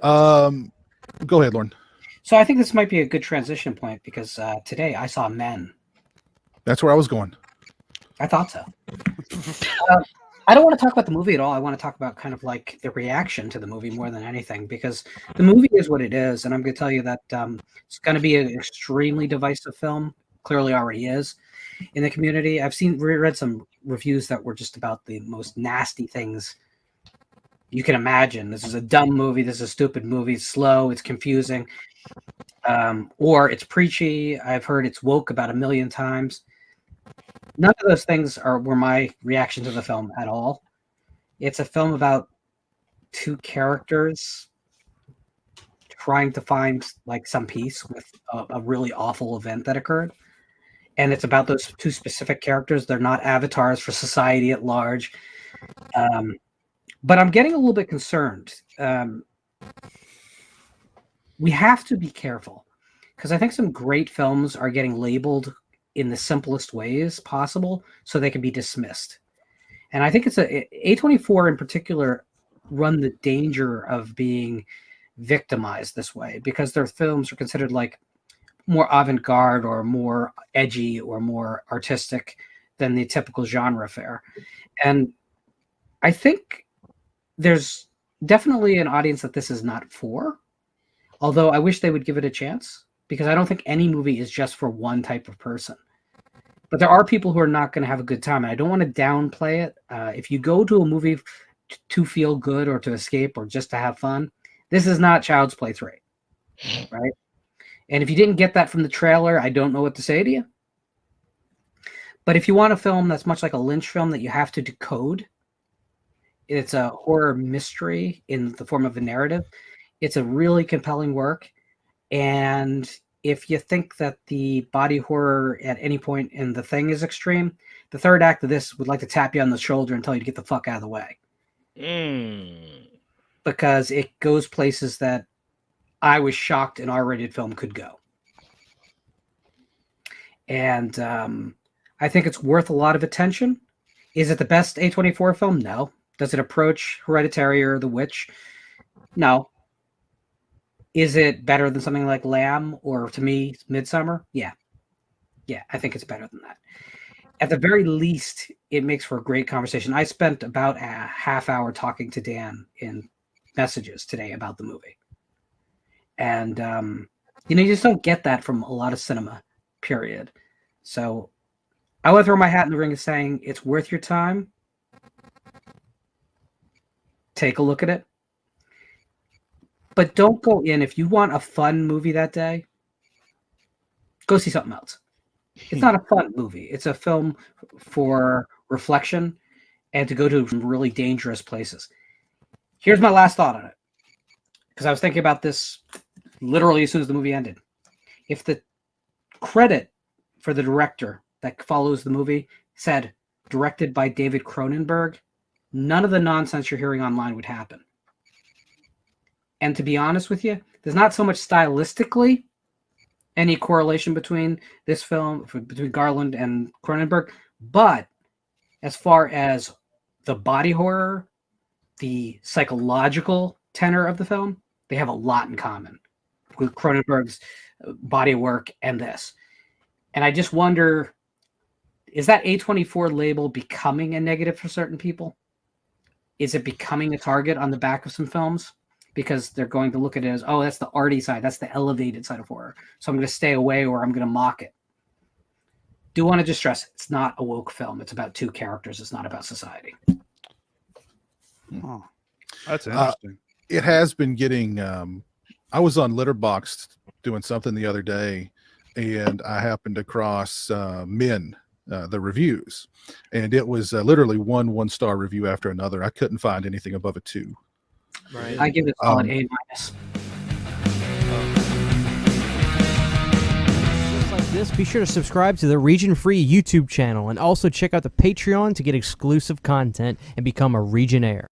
Go ahead, Lauren. So I think this might be a good transition point because today I saw Men. That's where I was going. I thought so. I don't want to talk about the movie at all. I want to talk about kind of like the reaction to the movie more than anything, because the movie is what it is. And I'm going to tell you that it's going to be an extremely divisive film. Clearly already is in the community. I've read some reviews that were just about the most nasty things you can imagine. This is a dumb movie. This is a stupid movie. It's slow. It's confusing. Or it's preachy. I've heard it's woke about 1 million times. None of those things were my reaction to the film at all. It's a film about two characters trying to find like some peace with a really awful event that occurred. And it's about those two specific characters. They're not avatars for society at large. But I'm getting a little bit concerned. We have to be careful because I think some great films are getting labeled in the simplest ways possible so they can be dismissed. And I think it's A24 in particular run the danger of being victimized this way because their films are considered like more avant-garde or more edgy or more artistic than the typical genre fare. And I think there's definitely an audience that this is not for, although I wish they would give it a chance because I don't think any movie is just for one type of person. But there are people who are not going to have a good time, and I don't want to downplay it. If you go to a movie to feel good or to escape or just to have fun, this is not Child's Play 3, right? And if you didn't get that from the trailer, I don't know what to say to you. But if you want a film that's much like a Lynch film that you have to decode, it's a horror mystery in the form of a narrative. It's a really compelling work. And if you think that the body horror at any point in The Thing is extreme, the third act of this would like to tap you on the shoulder and tell you to get the fuck out of the way. Because it goes places that I was shocked an R-rated film could go. And I think it's worth a lot of attention. Is it the best A24 film? No. Does it approach Hereditary or The Witch? No. Is it better than something like Lamb or, to me, Midsummer? Yeah. Yeah, I think it's better than that. At the very least, it makes for a great conversation. I spent about a half hour talking to Dan in messages today about the movie. And, you just don't get that from a lot of cinema, period. So I would throw my hat in the ring of saying it's worth your time. Take a look at it. But don't go in. If you want a fun movie that day, go see something else. It's not a fun movie. It's a film for reflection and to go to really dangerous places. Here's my last thought on it, because I was thinking about this literally as soon as the movie ended. If the credit for the director that follows the movie said directed by David Cronenberg, none of the nonsense you're hearing online would happen. And to be honest with you, there's not so much stylistically any correlation between this film, between Garland and Cronenberg, but as far as the body horror, the psychological tenor of the film, they have a lot in common with Cronenberg's body work and this. And I just wonder, is that A24 label becoming a negative for certain people? Is it becoming a target on the back of some films? Because they're going to look at it as, oh, that's the arty side. That's the elevated side of horror. So I'm going to stay away or I'm going to mock it. Do want to just stress, it's not a woke film. It's about two characters. It's not about society. Oh, that's interesting. It has been getting, I was on Letterboxd doing something the other day, and I happened across Men, the reviews. And it was literally one-star review after another. I couldn't find anything above a 2. Right. I give it a solid A-. Just like this, be sure to subscribe to the Region Free YouTube channel and also check out the Patreon to get exclusive content and become a Regionaire.